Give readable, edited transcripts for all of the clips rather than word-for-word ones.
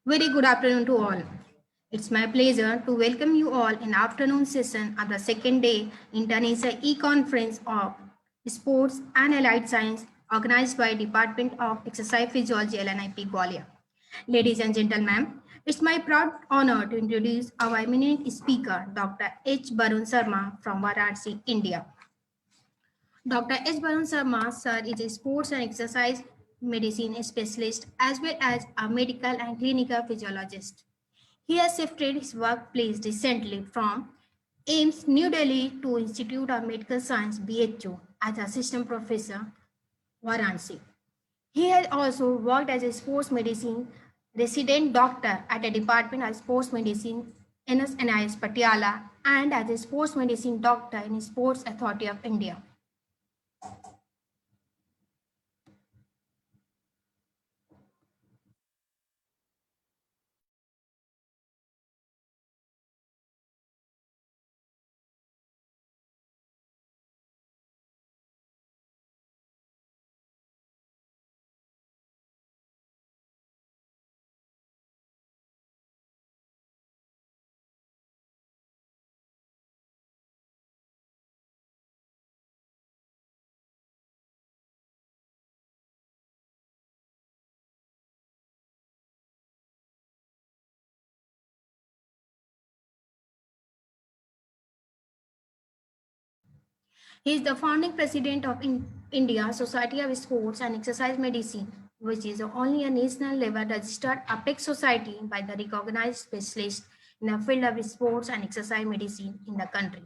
Very good afternoon to all. It's my pleasure to welcome you all in afternoon session of the second day International E-Conference of Sports and Allied Science organized by Department of Exercise Physiology LNIP Gwalior. Ladies and gentlemen, it's my proud honor to introduce our eminent speaker, Dr. H. Barun Sharma from Varanasi, India. Dr. H. Barun Sharma, sir, is a sports and exercise medicine specialist as well as a medical and clinical physiologist. He has shifted his workplace recently from AIMS New Delhi to Institute of Medical Science BHU as assistant professor Varanasi. He has also worked as a sports medicine resident doctor at the Department of Sports Medicine NSNIS Patiala and as a sports medicine doctor in Sports Authority of India. He is the founding president of India Society of Sports and Exercise Medicine, which is only a national level registered apex society by the recognized specialist in the field of sports and exercise medicine in the country.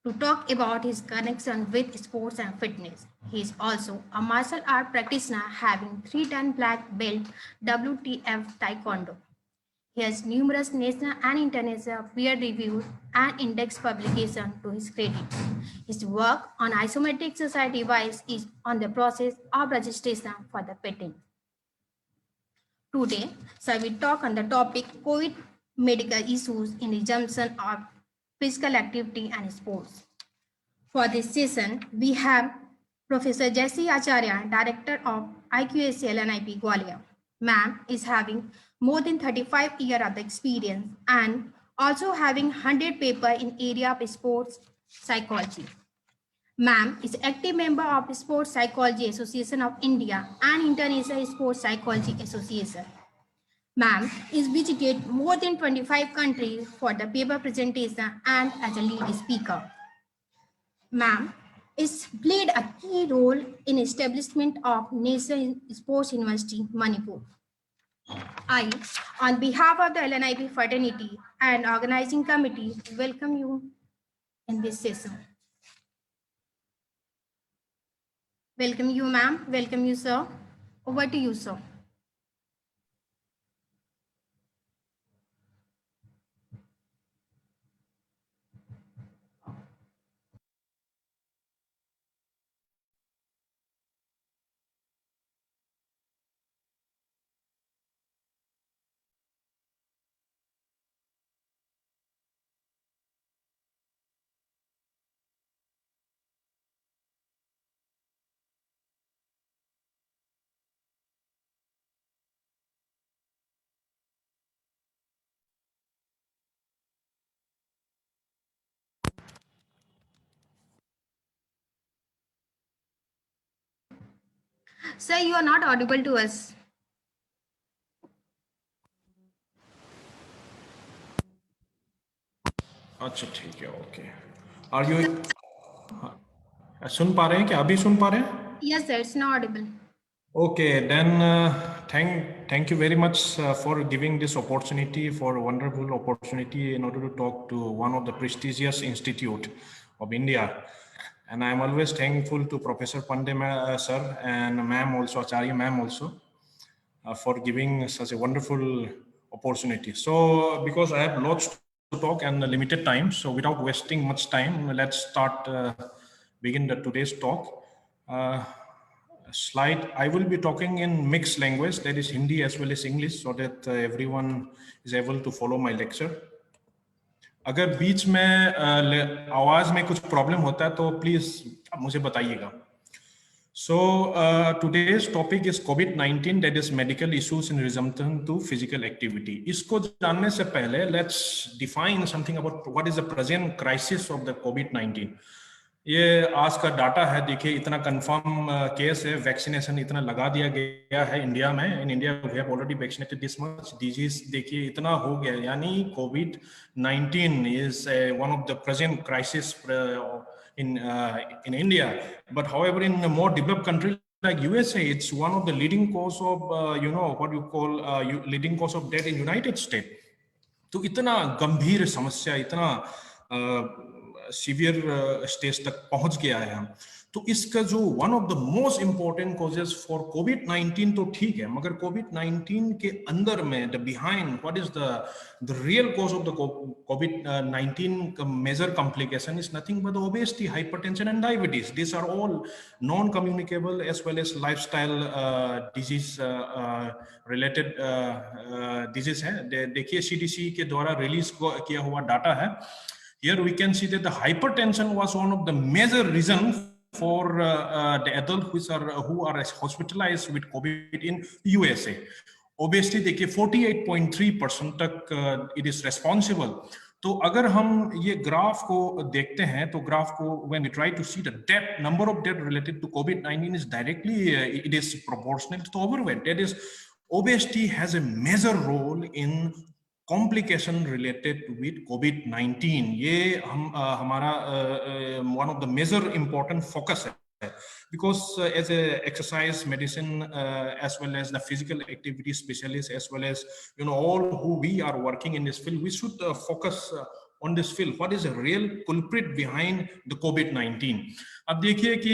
To talk about his connection with sports and fitness, he is also a martial art practitioner having 3-time black belt WTF Taekwondo. He has numerous national and international peer-reviewed and index publications to his credit. His work on isometric exercise device is on the process of registration for the patent. Today, sir will talk on the topic COVID medical issues in resumption of physical activity and sports. For this session, we have Professor Jesse Acharya, Director of IQACL and IP Gwalior. Ma'am is having more than 35 years of experience and also having 100 papers in area of sports psychology. Ma'am is active member of Sports Psychology Association of India and International Sports Psychology Association. Ma'am is visited more than 25 countries for the paper presentation and as a lead speaker. Ma'am is played a key role in establishment of National Sports University, Manipur. I, on behalf of the LNIP fraternity and organizing committee, welcome you in this session. Welcome you, ma'am. Welcome you, sir. Over to you, sir. Sir, you are not audible to us. अच्छा ठीक है okay are you सुन पा रहे हैं क्या अभी सुन पा रहे हैं Yes, sir, it's not audible. Okay, then thank you very much for giving this opportunity, for a wonderful opportunity in order to talk to one of the prestigious institute of India. And I'm always thankful to Professor Pandey sir and ma'am also, Acharya ma'am also, for giving such a wonderful opportunity. So because I have lots to talk and limited time, so without wasting much time, let's start, begin today's talk. Slide, I will be talking in mixed language, that is Hindi as well as English, so that everyone is able to follow my lecture. अगर बीच में आवाज में कुछ problem होता है तो please मुझे बताइएगा. So today's topic is COVID-19, that is medical issues in resumption to physical activity. इसको जानने से पहले let's define something about what is the present crisis of the COVID-19. ये आज का डाटा है, देखिए इतना कंफर्म केस है, वैक्सीनेशन इतना लगा दिया गया है इंडिया में. In India we have already vaccinated this much. Disease देखिए इतना हो गया, यानी COVID-19 is one of the present crisis in India. But however, in a more developed country like USA, it's one of the leading cause of what you call leading cause of death in United States. तो इतना गंभीर समस्या, इतना severe stage तक पहुंच गया है हम. तो इसका जो one of the most important causes for COVID-19 तो ठीक है, मगर COVID-19 के अंदर में the behind what is the real cause of the COVID-19 major complication is nothing but obesity, hypertension and diabetes. This are all non communicable as well as lifestyle disease related disease है. देखिए CDC के द्वारा release किया हुआ data है. Here we can see that the hypertension was one of the major reasons for the adults who are hospitalized with COVID in USA. Obesity देखिए 48.3% तक it is responsible. तो अगर हम ये ग्राफ को देखते हैं तो ग्राफ को when we try to see the death, number of death related to COVID-19 is directly it is proportional to overweight. That is, obesity has a major role in complication related with COVID-19. ये हमारा one of the major important focus है, because as a exercise medicine as well as the physical activity specialist as well as all who we are working in this field, we should focus on this field. What is the real culprit behind the COVID-19? अब देखिए कि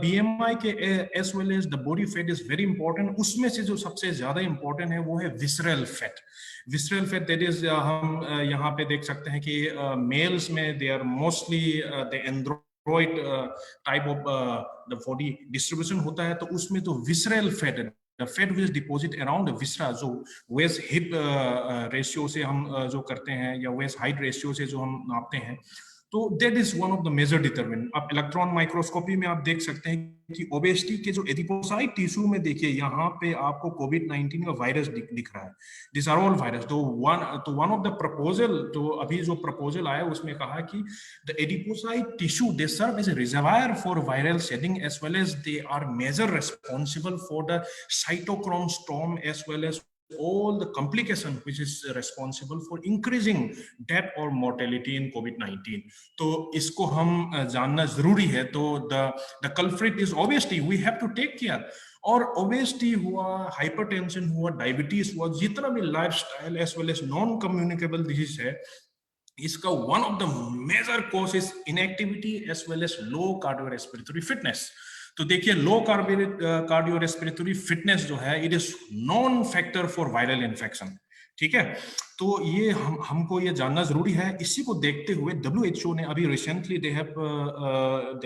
BMI के as well as the body fat is very important. उसमें से जो सबसे ज्यादा important है वो है visceral fat. Visceral fat, that is हम यहाँ पे देख सकते हैं कि males में they are mostly the android type of the body distribution होता है. तो उसमें तो visceral fat, the fat which deposit around the viscera, जो waist hip ratio से हम जो करते हैं या waist height ratio से जो हम नापते हैं, तो that is one of the major determinant. आप इलेक्ट्रॉन माइक्रोस्कोपी में आप देख सकते हैं कि ओबेसिटी के जो एडिपोसाइट टिश्यू में देखिए यहाँ पे आपको COVID-19 का वायरस दिख रहा है. This are all virus. तो वन ऑफ द प्रपोजल, तो अभी जो प्रपोजल आया उसमें कहा कि the adipocyte tissue they serve as a reservoir for viral shedding as well as they are major responsible for the cytochrome storm as well as all the complication which is responsible for increasing death or mortality in COVID-19. तो इसको हम जानना जरूरी है. तो the culprit is obesity. We have to take care. और obesity हुआ, hypertension हुआ, diabetes हुआ, जितना भी lifestyle as well as non-communicable disease है, इसका one of the major causes inactivity as well as low cardiorespiratory fitness. तो देखिए लो कार्डियो रेस्पिरेटरी फिटनेस जो है it is non factor for viral infection. ठीक है, तो ये हमको ये जानना जरूरी है. इसी को देखते हुए WHO ने अभी recently they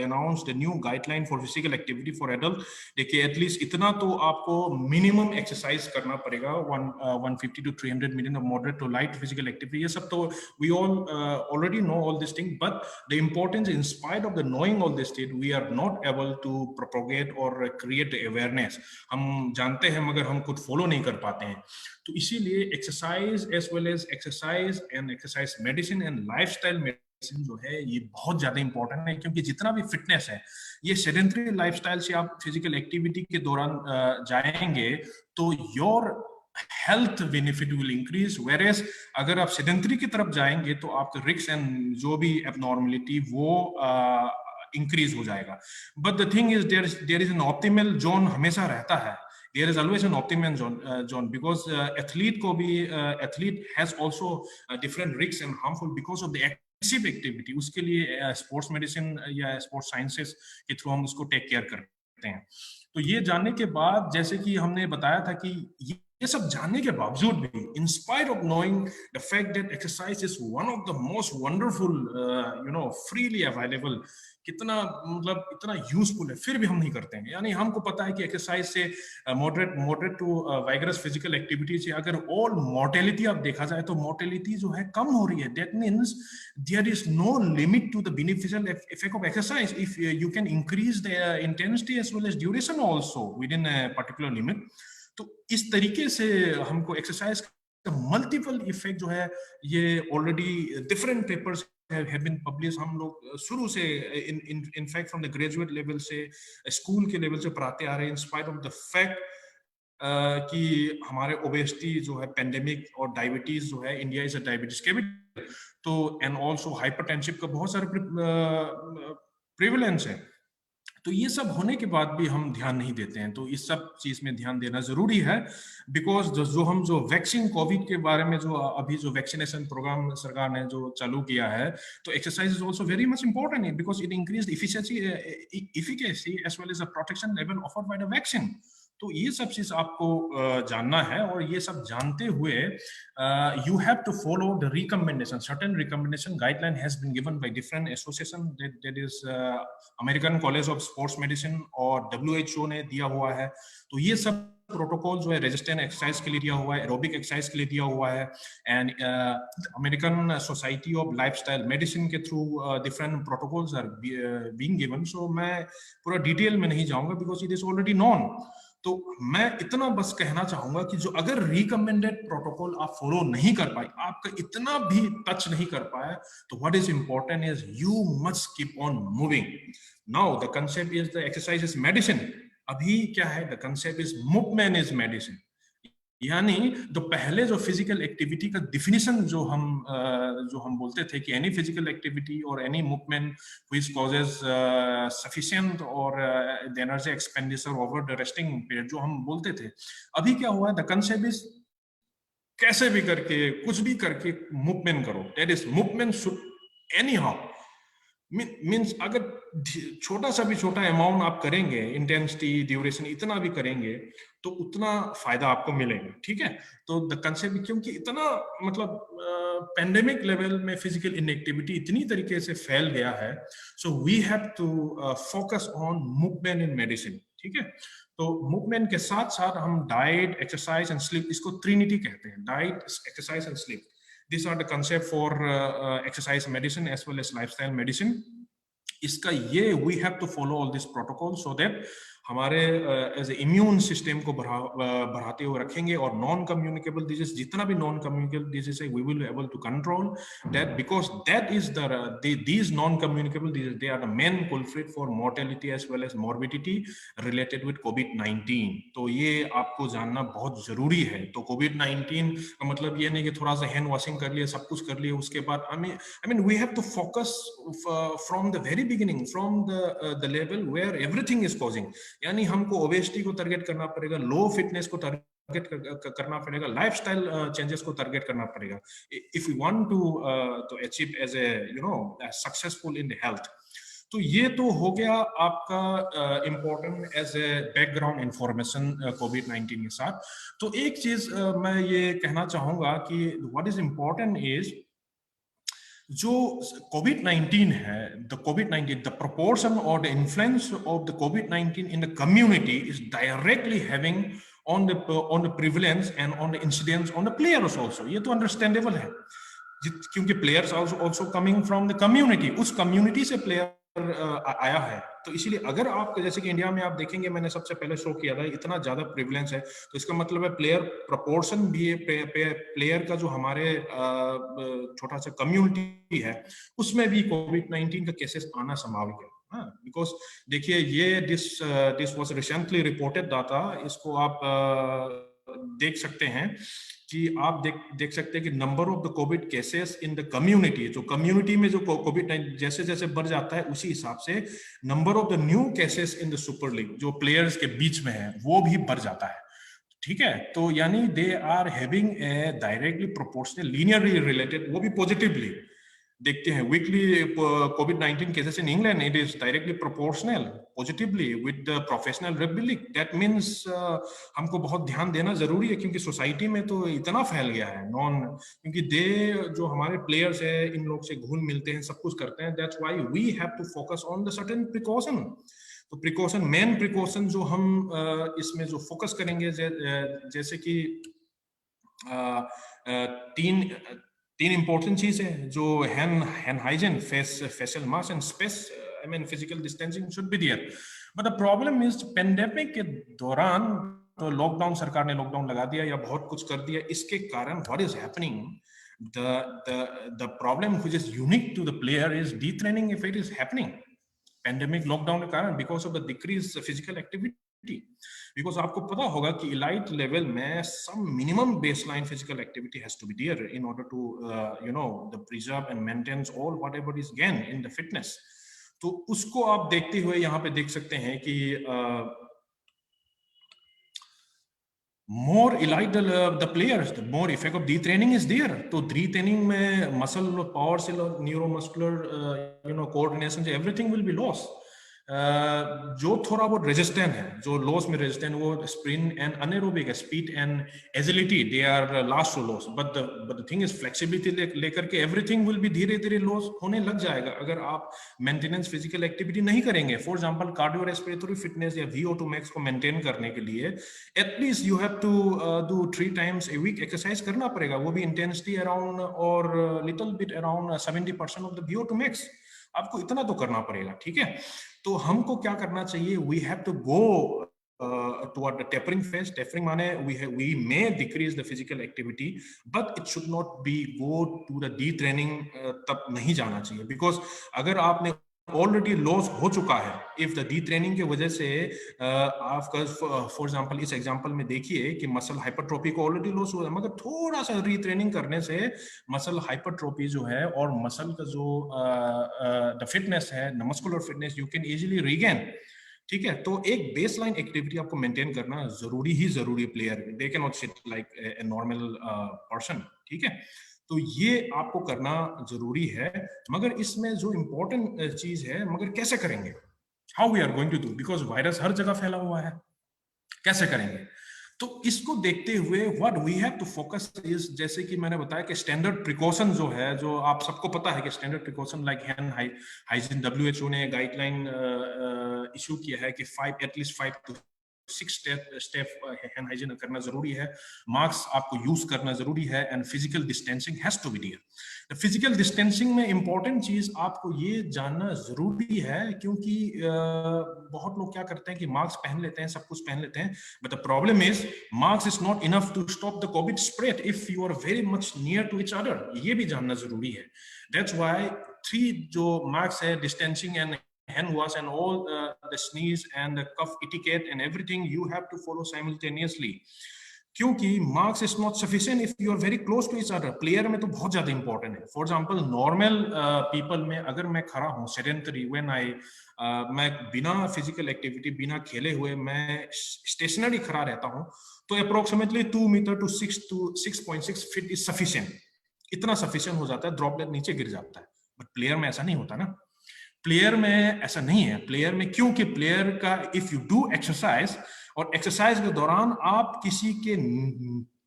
announced new guideline for physical activity for adult. देखिए एटलीस्ट इतना तो आपको मिनिमम एक्सरसाइज करना पड़ेगा, 150 to 300 minute of moderate to light physical activity. ये सब तो we all already know all this thing, but the importance in spite of the knowing all this thing we are not able to propagate और create awareness. हम जानते हैं मगर हम खुद फॉलो नहीं कर पाते हैं. तो इसीलिए exercise as well as exercise and exercise medicine and lifestyle medicine जो है ये बहुत ज्यादा इंपॉर्टेंट है, क्योंकि जितना भी फिटनेस है ये सेडेंटरी लाइफस्टाइल से आप फिजिकल एक्टिविटी के दौरान जाएंगे तो your health benefit will increase. Whereas अगर आप सेडेंटरी की तरफ जाएंगे तो आपका रिस्क एंड जो भी एबनॉर्मलिटी वो इंक्रीज हो जाएगा. But the thing is there is an optimal zone हमेशा रहता है. There is always an optimum zone because athlete has also different risks and harmful because of the excessive activity. उसके लिए स्पोर्ट्स मेडिसिन या sports sciences के through हम उसको take care करते हैं. तो ये जानने के बाद जैसे कि हमने बताया था कि ये सब जानने के बावजूद भी, in spite of knowing the fact that exercise is one of the most wonderful, freely available, कितना मतलब इतना यूजफुल है, फिर भी हम नहीं करते हैं। यानी हमको पता है कि एक्सरसाइज से मॉडरेट टू वाइगरस फिजिकल एक्टिविटी से अगर ऑल मोर्टेलिटी आप देखा जाए तो मोर्टेलिटी जो है कम हो रही है। That means there is no limit to the beneficial effect of exercise if you can increase the intensity as well as duration also within a particular limit. तो इस तरीके से हमको एक्सरसाइज का मल्टीपल इफेक्ट जो है, ये already different papers have been published। हम लोग शुरू से in fact from the graduate level से स्कूल के लेवल से पढ़ाते आ रहे हैं, in spite of the fact कि हमारे ओबेसिटी जो है पेंडेमिक और डायबिटीज जो है, India is a diabetes capital, तो एंड आल्सो हाइपरटेंशन का बहुत सारे प्रिविलेंस है। तो ये सब होने के बाद भी हम ध्यान नहीं देते हैं। तो इस सब चीज में ध्यान देना जरूरी है, बिकॉज जो वैक्सीन कोविड के बारे में जो अभी जो वैक्सीनेशन प्रोग्राम सरकार ने जो चालू किया है, तो exercise is also very much important because it increase efficiency as well as the protection level offered by the vaccine. तो ये सब चीज आपको जानना है, और ये सब जानते हुए you have to follow the recommendation. Certain recommendation guideline has been given by different association, that is American College of Sports Medicine और WHO ने दिया हुआ है। तो ये सब प्रोटोकॉल जो है रेजिस्टेंट एक्सरसाइज के लिए दिया हुआ है, एरोबिक एक्सरसाइज के लिए दिया हुआ है, and American society of lifestyle medicine के through different protocols are being given. So मैं पूरा डिटेल में नहीं जाऊंगा because it is already known. तो मैं इतना बस कहना चाहूंगा कि जो अगर रिकमेंडेड प्रोटोकॉल आप फॉलो नहीं कर पाए, आपका इतना भी टच नहीं कर पाए, तो what is important is you must keep on moving. Now the concept is the exercise is medicine. अभी क्या है, the concept is movement is medicine. यानी जो पहले जो फिजिकल एक्टिविटी का डिफिनीशन जो हम बोलते थे कि एनी फिजिकल एक्टिविटी और any movement which causes sufficient और the energy expenditure over the resting period, जो हम बोलते थे, अभी क्या हुआ है, द कंसेप्ट इज कैसे भी करके कुछ भी करके मूवमेंट करो। That is movement should any how means अगर छोटा सा भी छोटा अमाउंट आप करेंगे, इंटेंसिटी ड्यूरेशन इतना भी करेंगे, तो उतना फायदा आपको मिलेगा। ठीक है, तो द कंसेप्ट, क्योंकि इतना मतलब पेंडेमिक लेवल में फिजिकल इनएक्टिविटी इतनी तरीके से फैल गया है, so we have to focus on movement in medicine. ठीक है, तो मूवमेंट के साथ साथ हम डाइट, एक्सरसाइज एंड स्लीप, इसको ट्रिनिटी कहते हैं, diet, exercise and sleep. These are the concept for exercise medicine as well as lifestyle medicine. इसका ये we have to follow all these protocols so that हमारे एज इम्यून सिस्टम को बढ़ाते हुए रखेंगे, और नॉन कम्युनिकेबल डिजीज, जितना भी नॉन कम्युनिकेबल डिजीज है, we will able to control that, because that is these non communicable disease, they are the main culprit for mortality as well as morbidity related with कोविड-19। तो ये आपको जानना बहुत जरूरी है। तो कोविड-19 का मतलब ये नहीं कि थोड़ा सा हैंड वॉशिंग कर लिया, सब कुछ कर लिया, उसके बाद I mean we have to focus from the very beginning, from the level where everything is causing. यानी हमको ओबेसिटी को टारगेट करना पड़ेगा, लो फिटनेस को टारगेट करना पड़ेगा, लाइफस्टाइल चेंजेस को टारगेट करना पड़ेगा, if you want to achieve as a successful in the health. तो ये तो हो गया आपका important as a background information कोविड-19 के साथ। तो एक चीज मैं ये कहना चाहूंगा कि व्हाट इज इम्पोर्टेंट इज जो कोविड-19 है, the proportion or the influence of the COVID-19 in the community is directly having on the prevalence and on the incidence on the players also. ये तो understandable है, क्योंकि players also coming from the community, उस community से player आया है। तो इसीलिए अगर आप जैसे कि इंडिया में आप देखेंगे, मैंने सबसे पहले शो किया था, इतना ज्यादा प्रिविलेंस है, तो इसका मतलब है प्लेयर प्रपोर्शन भी है, प्लेयर का जो हमारे छोटा सा कम्युनिटी है, उसमें भी कोविड-19 का केसेस आना संभावित है। बिकॉज देखिए, ये this was recently reported data, इसको आप देख सकते हैं कि आप देख सकते हैं कि number of the Covid cases in the community, जो कम्युनिटी में जो कोविड-19 जैसे जैसे बढ़ जाता है, उसी हिसाब से number of the new cases in the super league, जो प्लेयर्स के बीच में है, वो भी बढ़ जाता है। ठीक है, तो यानी they are having a directly proportional linearly related, वो भी पॉजिटिवली। देखते हैं weekly COVID-19 cases in England, it is directly proportional positively with the professional rugby league. That means हमको बहुत ध्यान देना जरूरी है, क्योंकि सोसाइटी में तो इतना फैल गया है क्योंकि जो हमारे प्लेयर्स है इन लोग से घुल मिलते हैं, सब कुछ करते हैं. That's why we have to focus on the certain precaution. तो मेन प्रिकॉशन जो हम इसमें जो फोकस करेंगे, जैसे कि तीन इंपॉर्टेंट चीज है जो hand hygiene, facial mask and space, I mean physical distancing should be there. But the problem is pandemic के दौरान तो लॉकडाउन, सरकार ने लॉकडाउन लगा दिया या बहुत कुछ कर दिया. इसके कारण what is happening, the problem which is unique to the player is detraining if it is happening. Pandemic lockdown के कारण because of the decreased physical activity. Because आपको पता होगा कि elite level में some minimum baseline physical activity has to be there in order to the preserve and maintain all whatever is gained in the fitness. तो उसको आप देखते हुए यहाँ पे देख सकते हैं कि more elite the players, the more effect of detraining is there. तो detraining में muscle power से neuromuscular coordination, everything will be lost. जो थोड़ा बहुत रेजिस्टेंट है, जो लॉस में रेजिस्टेंट, वो sprint and anaerobic speed and agility, they are last to loss. But the thing is flexibility लेकर के एवरीथिंग विल बी धीरे धीरे लॉस होने लग जाएगा अगर आप मेंटेनेंस फिजिकल एक्टिविटी नहीं करेंगे. For example cardio respiratory fitness या VO2 max को मेंटेन करने के लिए at least you have to do 3 times a week exercise करना पड़ेगा, वो भी इंटेंसिटी अराउंड और little bit around 70% of the VO2 max. आपको इतना तो करना पड़ेगा, ठीक है. तो हमको क्या करना चाहिए, we have to go toward the tapering phase. Tapering माने we may decrease the physical activity, but it should not be go to the detraining. तब नहीं जाना चाहिए, because अगर आपने ऑलरेडी लॉस हो चुका है, इफ द डीट्रेनिंग की वजह से आपका फॉर एग्जांपल इस एग्जांपल में देखिए कि मसल हाइपरट्रोफी को ऑलरेडी लॉस हुआ है, मगर थोड़ा सा रीट्रेनिंग करने से मसल हाइपरट्रोफी जो है और मसल का जो द फिटनेस है, the muscular fitness, you can easily regain. ठीक है, तो एक बेसलाइन एक्टिविटी आपको मेंटेन करना जरूरी है. Player they can not sit like a normal person, ठीक है. तो ये आपको करना जरूरी है, मगर इसमें जो इंपॉर्टेंट चीज है, मगर कैसे करेंगे, how we are going to do, because virus हर जगह फैला हुआ है, कैसे करेंगे. तो इसको देखते हुए what we have to focus is, जैसे कि मैंने बताया कि स्टैंडर्ड प्रिकॉशन जो है, जो आप सबको पता है कि standard precaution like hand hygiene, WHO ने गाइडलाइन इशू किया है कि at least 5 to 6 step hand hygiene करना जरूरी है, मास्क आपको यूज करना जरूरी है, and physical distancing has to be there. Physical distancing में इंपॉर्टेंट चीज आपको ये जानना जरूरी है, क्योंकि बहुत लोग क्या करते हैं कि मास्क पहन लेते हैं, सब कुछ पहन लेते हैं, but the problem is mask is not enough to stop the COVID spread if you are very much near to each other. ये भी जानना जरूरी है. दैट्स व्हाई 3 जो मास्क है, distancing and hand wash and all the sneeze and the cough etiquette and everything you have to follow simultaneously, क्योंकि marks is not sufficient if you are very close to each other. player में तो बहुत ज्यादा important है. for example normal people में अगर मैं खड़ा हूँ sedentary, when मैं बिना physical activity, बिना खेले हुए मैं stationary खड़ा रहता हूँ, तो approximately 2 meter to 6.6 feet is sufficient. इतना sufficient हो जाता है, droplet नीचे गिर जाता है. but player में ऐसा नहीं होता ना. प्लेयर में ऐसा नहीं है. प्लेयर में क्योंकि प्लेयर का इफ यू डू एक्सरसाइज, और एक्सरसाइज के दौरान आप किसी के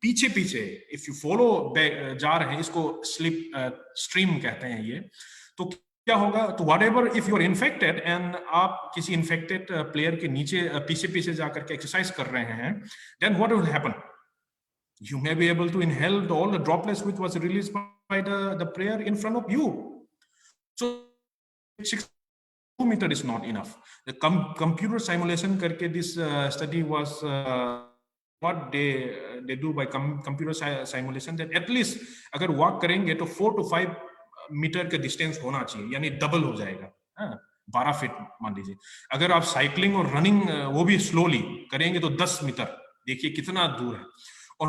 पीछे पीछे इफ यू फॉलो जा रहे हैं, इसको स्लिप स्ट्रीम कहते हैं ये, तो क्या होगा, तो whatever if you are infected and आप किसी इन्फेक्टेड प्लेयर के नीचे पीछे पीछे जाकर के एक्सरसाइज कर रहे हैं, then what will happen, you may be able to inhale all the droplets which was released by the player in front of you. So 2 meter is not enough. The computer simulation करके this study was what they do by computer simulation, that at least अगर walk करेंगे तो 4 to 5 metre का distance होना चाहिए, यानी double हो जाएगा. 12 फीट मान लीजिए. अगर आप साइकिलिंग और रनिंग वो भी स्लोली करेंगे तो 10 मीटर, देखिए कितना दूर है, और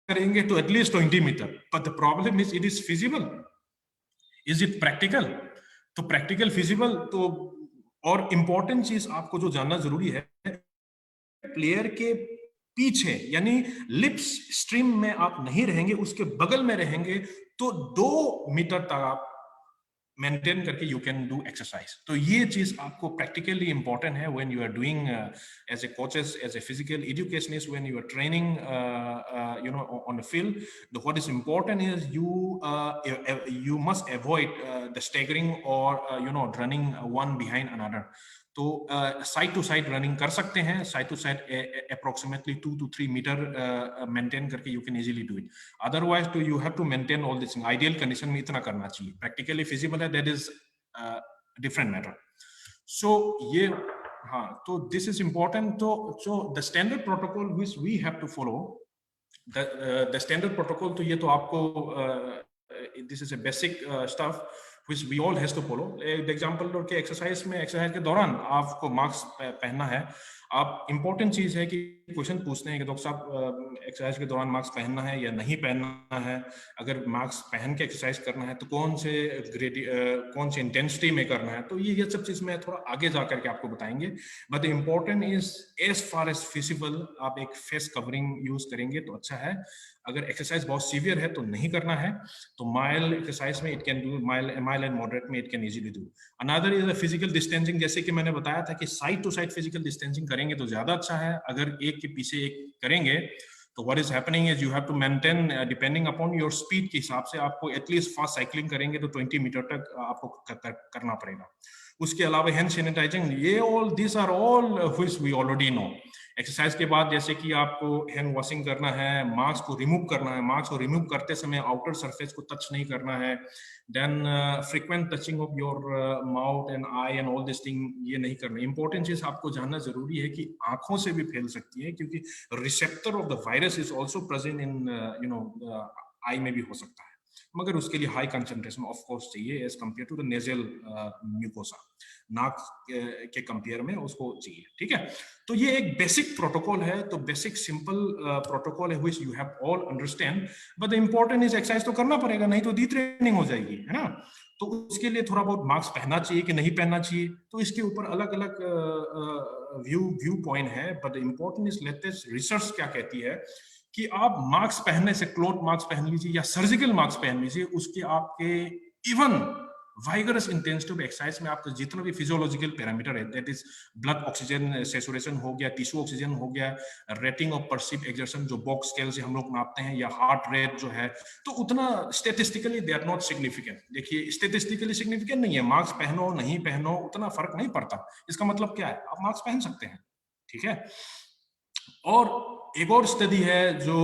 करेंगे तो at least 20 meter. But the problem is it is feasible, is it practical. तो प्रैक्टिकल फिजिबल तो, और इंपॉर्टेंट चीज आपको जो जानना जरूरी है, प्लेयर के पीछे, यानी लिप्स स्ट्रीम में आप नहीं रहेंगे, उसके बगल में रहेंगे, तो 2 मीटर तक आप मेंटेन करके यू कैन डू एक्सरसाइज। तो ये चीज आपको प्रैक्टिकली इंपॉर्टेंट है when you are doing as a coaches, as a physical educationist, when you are training you know on the field. What is important is you must avoid the staggering or you know running one behind another. तो side to side running कर सकते हैं, side to side approximately 2 to 3 metre maintain करके you can easily do it. Otherwise तो you have to maintain all this. Ideal condition में इतना करना चाहिए, प्रैक्टिकली फिजिबल है that is different matter. So ये हाँ, तो दिस इज इंपॉर्टेंट। तो so the standard protocol which we have to follow, the standard protocol, तो ये तो आपको this is a basic stuff which we all has to follow. Example के exercise में, एक्सरसाइज के दौरान आपको मास्क पहनना है। आप इंपॉर्टेंट चीज है कि क्वेश्चन पूछते हैं कि डॉक्टर साहब एक्सरसाइज के दौरान मास्क पहनना है या नहीं पहनना है। अगर मास्क पहन के एक्सरसाइज करना है तो कौन से इंटेंसिटी में करना है। तो ये सब चीज मैं थोड़ा आगे जाकर के आपको बताएंगे। But important is as far as feasible आप एक फेस कवरिंग यूज करेंगे तो अच्छा है। अगर एक्सरसाइज बहुत सीवियर है तो नहीं करना है। तो माइल्ड एक्सरसाइज में it can do, mild and moderate में it can easily do. Another is physical distancing, जैसे कि मैंने बताया था कि side to side physical distancing करेंगे तो ज्यादा अच्छा है। अगर एक के पीछे एक करेंगे तो what is happening is you have to maintain, depending upon your speed के हिसाब से आपको एटलीस्ट फास्ट साइकिलिंग करेंगे तो 20 मीटर तक आपको करना पड़ेगा। उसके अलावा हैंड सैनिटाइजिंग, ये all this are all which we already know. Exercise के बाद जैसे कि आपको हैंड वॉशिंग करना है, मास्क को रिमूव करना है, मास्क को रिमूव करते समय आउटर सरफेस को टच नहीं करना है। Then frequent touching of your mouth and eye and all this thing ये नहीं करना। इंपॉर्टेंट चीज आपको जानना जरूरी है कि आंखों से भी फैल सकती है, क्योंकि receptor of the virus is also present in you know eye में भी हो सकता है, मगर उसके लिए हाई कंसंट्रेशन ऑफ कोर्स चाहिए as compare to the nasal mucosa, नाक के कंपेयर में उसको चाहिए। ठीक है, तो ये एक बेसिक प्रोटोकॉल है। तो बेसिक सिंपल प्रोटोकॉल है which you have all understand. But the important is exercise तो करना पड़ेगा, नहीं तो डी ट्रेनिंग हो जाएगी, है ना। तो उसके लिए थोड़ा बहुत मास्क पहनना चाहिए कि नहीं पहनना चाहिए, तो इसके ऊपर अलग अलग व्यू पॉइंट है। But important is latest research क्या कहती है कि आप मास्क पहनने से, क्लॉथ मास्क पहन लीजिए या सर्जिकल मास्क पहन लीजिए, उसके आपके इवन वाइगरस इंटेंसिटी ऑफ एक्सरसाइज में आपका जितना भी फिजियोलॉजिकल पैरामीटर है, that is blood oxygen saturation हो गया, टिश्यू ऑक्सीजन हो गया, रेटिंग ऑफ परसीव एक्सर्शन जो बॉक्स स्केल से हम लोग नापते हैं, या हार्ट रेट जो है, तो उतना statistically they are not significant. देखिए स्टेटिस्टिकली सिग्निफिकेंट नहीं है, मास्क पहनो नहीं पहनो उतना फर्क नहीं पड़ता। इसका मतलब क्या है, आप मास्क पहन सकते हैं, ठीक है। और एक और स्टडी है जो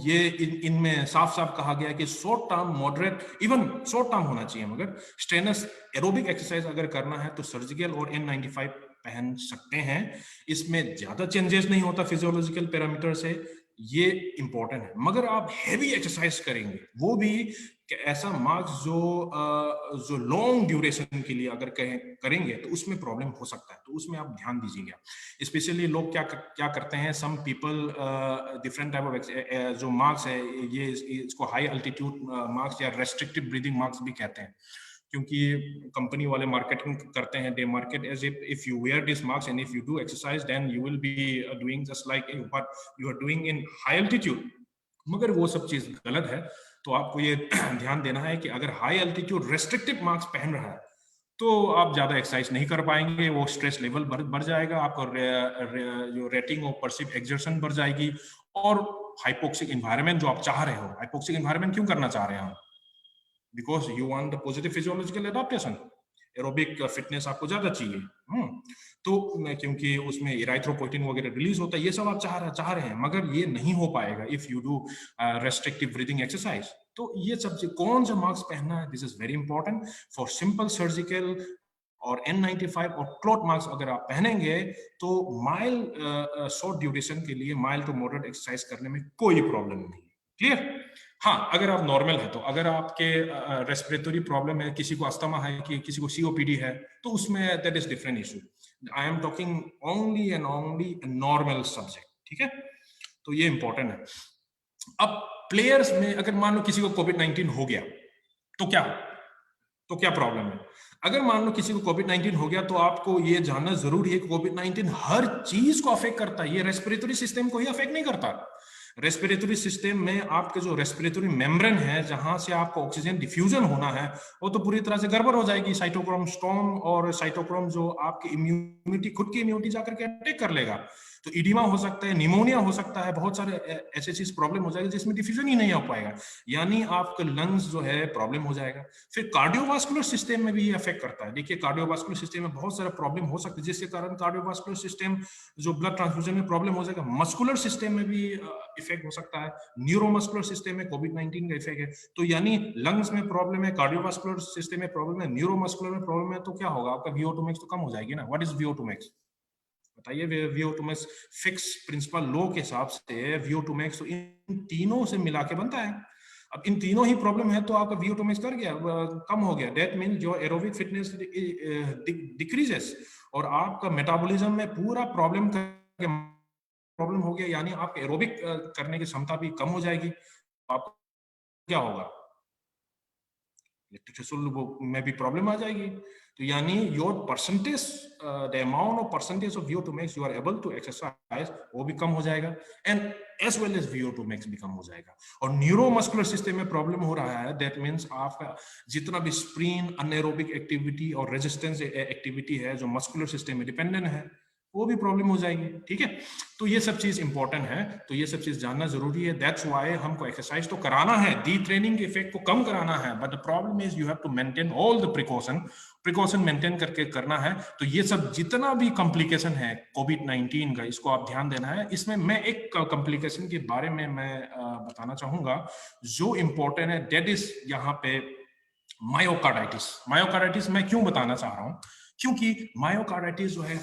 ये इनमें साफ साफ कहा गया है कि short term, moderate, even short term होना चाहिए, मगर स्ट्रेनस एरोबिक एक्सरसाइज अगर करना है तो सर्जिकल और N95 पहन सकते हैं। इसमें ज्यादा चेंजेस नहीं होता फिजियोलॉजिकल पैरामीटर से, ये इंपॉर्टेंट है। मगर आप हैवी एक्सरसाइज करेंगे, वो भी ऐसा मार्क्स जो लॉन्ग ड्यूरेशन के लिए अगर करेंगे तो उसमें प्रॉब्लम हो सकता है, तो उसमें आप ध्यान दीजिएगा। स्पेशली लोग क्या करते हैं, some people different type of जो मार्क्स है, ये इसको हाई अल्टीट्यूड मार्क्स या रेस्ट्रिक्टिव ब्रीदिंग मार्क्स भी कहते हैं, क्योंकि कंपनी वाले मार्केटिंग करते हैं, they market as if you wear this masks and if you do exercise then you will be doing just like what you are doing in high altitude. मगर वो सब चीज गलत है। तो आपको ये ध्यान देना है कि अगर हाई अल्टीट्यूड रेस्ट्रिक्टिव मार्क्स पहन रहा है तो आप ज्यादा एक्सरसाइज नहीं कर पाएंगे, वो स्ट्रेस लेवल बढ़ जाएगा, आपको जो रेटिंग ऑफ परसीव एक्सर्शन बढ़ जाएगी, और हाइपोक्सिक एनवायरनमेंट जो आप चाह रहे हो, हाइपोक्सिक एनवायरनमेंट क्यों करना चाह रहे हैं आप, because you want the positive physiological adaptation, aerobic fitness आपको ज्यादा चाहिए। तो क्योंकि उसमें इराइथ्रोपोइटिन वगैरह रिलीज होता है, ये सब आप चाह रहे हैं, मगर ये नहीं हो पाएगा if you do restrictive breathing exercise. तो ये सब कौन सा मास्क पहनना है, this is very important for simple surgical और N95 और क्लॉथ मास्क अगर आप पहनेंगे तो माइल्ड शॉर्ट ड्यूरेशन के लिए माइल्ड टू मॉडरेट एक्सरसाइज करने में कोई प्रॉब्लम नहीं। क्लियर? हाँ, अगर आप नॉर्मल है, तो अगर आपके रेस्पिरेटरी प्रॉब्लम है, किसी को अस्थमा है, कि किसी को COPD है, तो उसमें that is different issue. I am talking only and only normal subject, ठीक है। तो ये इंपॉर्टेंट है। अब प्लेयर्स में अगर मान लो किसी को COVID-19 हो गया तो क्या हो, तो क्या प्रॉब्लम है? अगर मान लो किसी को कोविड-19 हो गया, तो आपको ये जानना जरूरी है कि कोविड-19 हर चीज को अफेक्ट करता है, ये रेस्पिरेटरी सिस्टम को ही अफेक्ट नहीं करता। रेस्पिरेटरी सिस्टम में आपके जो रेस्पिरेटरी मेम्ब्रेन है, जहां से आपको ऑक्सीजन डिफ्यूजन होना है, वो तो पूरी तरह से गड़बड़ हो जाएगी। साइटोक्रोम स्टॉर्म और साइटोक्रोम जो आपकी इम्यूनिटी, खुद की इम्यूनिटी जाकर के अटैक कर लेगा, तो इडिमा हो सकता है, निमोनिया हो सकता है, बहुत सारे ऐसे चीज प्रॉब्लम हो जाएगी जिसमें डिफ्यूजन ही नहीं हो पाएगा, यानी आपका लंग्स जो है प्रॉब्लम हो जाएगा। फिर कार्डियोवास्कुलर सिस्टम में भी ये अफेक्ट करता है। देखिए, कार्डियोवास्कुलर सिस्टम में बहुत सारा प्रॉब्लम हो सकता है, जिसके कारण कार्डियोवास्कुलर सिस्टम जो ब्लड ट्रांसफ्यूजन में प्रॉब्लम हो जाएगा। मस्कुलर सिस्टम में भी इफेक्ट हो सकता है, न्यूरोमस्कुलर सिस्टम में कोविड-19 का इफेक्ट है। तो यानी लंग्स में प्रॉब्लम है, कार्डियोवास्कुलर सिस्टम में प्रॉब्लम है, न्यूरोमस्कुलर में प्रॉब्लम है, तो क्या होगा? आपका VO2 max तो कम हो जाएगी ना। What is VO2 max? बताइए। VO2 max fix principal law के हिसाब से VO2 max तो इन तीनों से मिला के बनता है। अब इन तीनों ही प्रॉब्लम है तो आपका VO2 max कर गया, कम हो गया। दैट मीन जो एरोबिक फिटनेस डिक्रीजेस और आपका मेटाबॉलिज्म में पूरा प्रॉब्लम हो गया, यानी आप एरोबिक करने की क्षमता भी कम हो जाएगी। आप क्या होगा? इलेक्ट्रिक में भी प्रॉब्लम आ जाएगी। तो यानी your percentage, the amount of percentage of VO2 max you are able to exercise, वो भी कम हो जाएगा, and as well as VO2 max भी कम हो जाएगा। और न्यूरोमस्कुलर सिस्टम में प्रॉब्लम हो रहा है, दैट मींस आपका जितना भी स्प्रीन, अनएरोबिक एक्टिविटी और रेजिस्टेंस एक्टिविटी है जो मस्कुलर सिस्टम में डिपेंडेंट है, वो भी प्रॉब्लम हो जाएगी। ठीक है, तो ये सब चीज इंपॉर्टेंट है, तो ये सब चीज जानना जरूरी है। दैट्स व्हाई हमको एक्सरसाइज तो कराना है, डी ट्रेनिंग के इफेक्ट को कम कराना है, but the problem is you have to maintain all the precaution maintain करके करना है। तो ये सब जितना भी कॉम्प्लिकेशन है कोविड-19 का, इसको आप ध्यान देना है। इसमें मैं एक कॉम्प्लिकेशन के बारे में मैं बताना चाहूंगा जो इंपॉर्टेंट है, दैट इज यहाँ पे मायोकार्डाइटिस मैं क्यों बताना चाह रहा हूं? क्योंकि मायोकार्डाइटिस जो है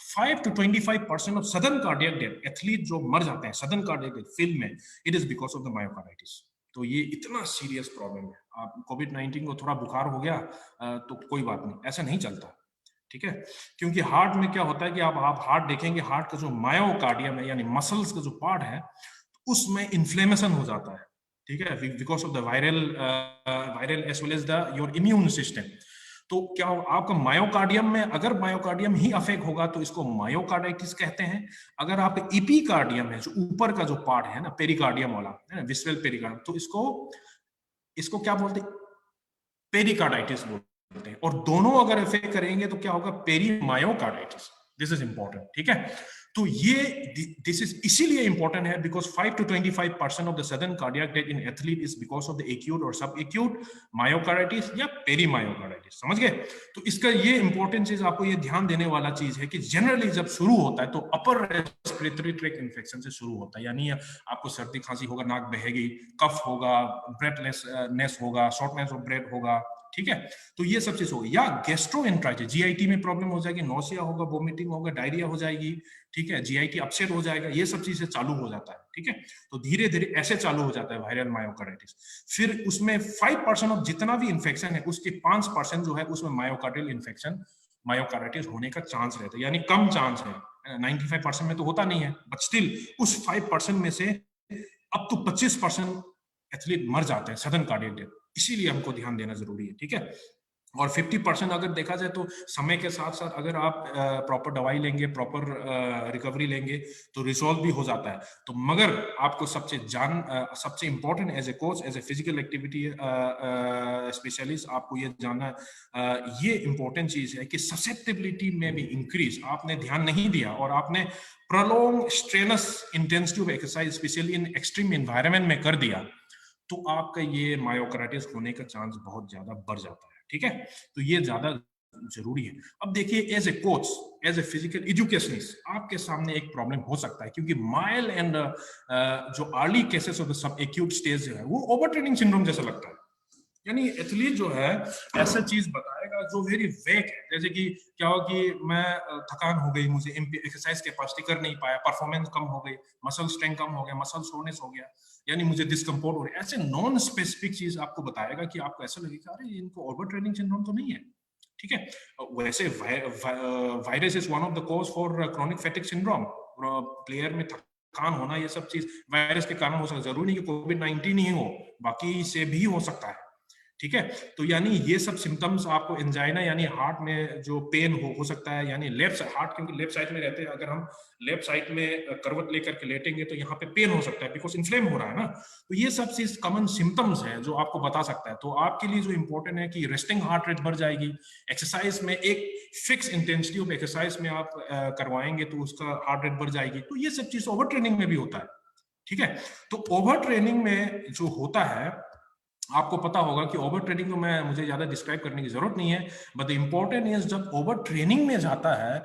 5 to 25% of sudden cardiac death, athlete जो मर जाते हैं सडन कार्डियक डेथ फील्ड में, it is because of the myocarditis. तो ये इतना सीरियस प्रॉब्लम है। आप कोविड-19 को थोड़ा बुखार हो गया तो कोई बात नहीं, ऐसा नहीं चलता। ठीक है, क्योंकि हार्ट में क्या होता है कि आप हार्ट देखेंगे, हार्ट का जो मायोकार्डियम है यानी मसल्स का जो पार्ट है, उसमें इन्फ्लेमेशन हो जाता है। ठीक है, because of the viral as well as the your immune system. तो क्या आपका मायोकार्डियम में अगर मायोकार्डियम ही अफेक्ट होगा तो इसको मायोकार्डाइटिस कहते हैं। अगर आप इपीकार्डियम है, जो ऊपर का जो पार्ट है ना, पेरिकार्डियम वाला है ना, विसरल पेरिकार्डियम, तो इसको क्या बोलते हैं? पेरिकार्डाइटिस बोलते हैं। और दोनों अगर इफेक्ट करेंगे तो क्या होगा? पेरीमायोकार्डाइटिस। This is important. ठीक है, तो ये दिस इज इसीलिए इंपॉर्टेंट है because 5 to 25% of the sudden cardiac death in athlete is because of the acute और सब एक्यूट मायोकार्डाइटिस या पेरीमायोकार्डाइटिस। समझ गए? तो इसका ये इंपॉर्टेंट चीज, आपको ये ध्यान देने वाला चीज है कि जनरली जब शुरू होता है तो अपर रेस्पिरेटरी ट्रैक्ट इन्फेक्शन से शुरू होता है, यानी आपको सर्दी खांसी होगा, नाक बहेगी, कफ होगा, ब्रेथलेसनेस होगा, शॉर्टनेस ऑफ ब्रेथ होगा। ठीक है, तो ये सब चीज होगी। या गैस्ट्रोएंटराइटिस, जीआईटी में प्रॉब्लम हो जाएगी, नोसिया होगा, वोमिटिंग होगा, डायरिया हो जाएगी। ठीक है, जीआईटी अपसेट हो जाएगा, ये सब चीजें चालू हो जाता है। ठीक है, तो धीरे धीरे ऐसे चालू हो जाता है वायरल मायोकार्डाइटिस। फिर उसमें 5% ऑफ जितना भी इंफेक्शन है उसके 5% जो है उसमें मायोकार्डियल इंफेक्शन, मायोकार्डाइटिस होने का चांस रहता है, यानी कम चांस है। 95% में तो होता नहीं है, बट स्टिल उस 5% में से अप टू 25% एथलीट मर जाते हैं सडन कार्डियक डेथ। इसीलिए हमको ध्यान देना जरूरी है। ठीक है, और 50% अगर देखा जाए तो समय के साथ साथ अगर आप प्रॉपर दवाई लेंगे, प्रॉपर रिकवरी लेंगे तो रिजॉल्व भी हो जाता है। तो मगर आपको सबसे important as a coach, as a physical activity specialist, आपको ये जानना ये इंपॉर्टेंट चीज है कि ससेप्टेबिलिटी में भी इंक्रीज आपने ध्यान नहीं दिया और आपने prolong strenuous intensive exercise specially in extreme environment में कर दिया, तो आपका ये मायोकार्डाइटिस होने का चांस बहुत ज्यादा बढ़ जाता है। ठीक है, तो ये ज्यादा जरूरी है। अब देखिए, as a coach, as a physical educationist, आपके सामने एक प्रॉब्लम हो सकता है, क्योंकि माइल्ड एंड जो early cases of subacute stage जो है वो ओवर ट्रेनिंग सिंड्रोम जैसा लगता है। यानी एथलीट जो है ऐसा चीज बताएगा जो वेरी वेक है, जैसे कि क्या हो कि मैं थकान हो गई, मुझे एक्सरसाइज कैपेसिटी कर नहीं पाया, परफॉर्मेंस कम हो गई, मसल स्ट्रेंथ कम हो गया, मसल सोरनेस हो गया, यानी मुझे डिस्कम्फर्ट हो रहा है। ऐसे नॉन स्पेसिफिक चीज आपको बताएगा कि आपको ऐसा लगेगा अरे इनको ओवर ट्रेनिंग सिंड्रोम तो नहीं है। ठीक है, वैसे virus is one of the cause for chronic fatigue syndrome. Player में थकान होना, ये सब चीज वायरस के कारण हो सकता है। जरूरी नहीं कि कोविड-19 ही हो, बाकी से भी हो सकता है। ठीक है। तो यानी ये सब सिम्टम्स आपको एंजाइना यानी हार्ट में जो पेन हो सकता है, यानी लेफ्ट हार्ट क्योंकि लेफ्ट साइड में रहते हैं, अगर हम लेफ्ट साइड में करवट लेकर के लेटेंगे तो यहाँ पे पेन हो सकता है बिकॉज इन्फ्लेम हो रहा है ना। तो ये सब चीज कॉमन सिम्टम्स है जो आपको बता सकता है। तो आपके लिए जो इंपॉर्टेंट है कि रेस्टिंग हार्ट रेट बढ़ जाएगी, एक्सरसाइज में एक फिक्स इंटेंसिटी ऑफ एक्सरसाइज में आप करवाएंगे तो उसका हार्ट रेट बढ़ जाएगी। तो ये सब चीज ओवर ट्रेनिंग में भी होता है, ठीक है। तो ओवर ट्रेनिंग में जो होता है, आपको पता होगा कि ओवर ट्रेनिंग को मुझे ज्यादा डिस्क्राइब करने की जरूरत नहीं है, बट द इंपॉर्टेंट इज जब ओवर ट्रेनिंग में जाता है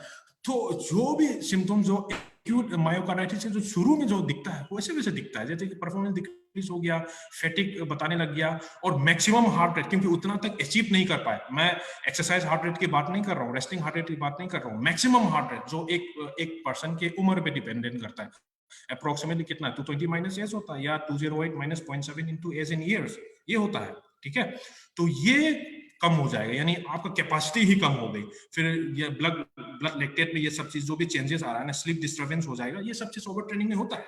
तो जो भी सिम्टम्स जो एक्यूट मायोकार्डाइटिस से जो शुरू में जो दिखता है वैसे वैसे दिखता है, जैसे कि परफॉर्मेंस डिक्रीज हो गया, फैटिग बताने लग गया, और मैक्सिमम हार्ट रेट क्योंकि उतना तक अचीव नहीं कर पाए। मैं एक्सरसाइज हार्ट रेट की बात नहीं कर रहा हूँ, रेस्टिंग हार्ट रेट की बात नहीं कर रहा हूँ, मैक्सिमम हार्ट रेट जो एक पर्सन के उम्र पे डिपेंडेंट करता है। अप्रोक्सीमेटली कितना 220 माइनस एज होता है या 208 minus 0.7 into age in years, ये होता है, ठीक है। तो ये कम हो जाएगा, यानी आपका कैपेसिटी ही कम हो गई। फिर ये ब्लड लैक्टेट में ये सब चीज जो भी चेंजेस आ रहा है ना, स्लीप डिस्टर्बेंस हो जाएगा, ये सब चीज ओवर ट्रेनिंग में होता है,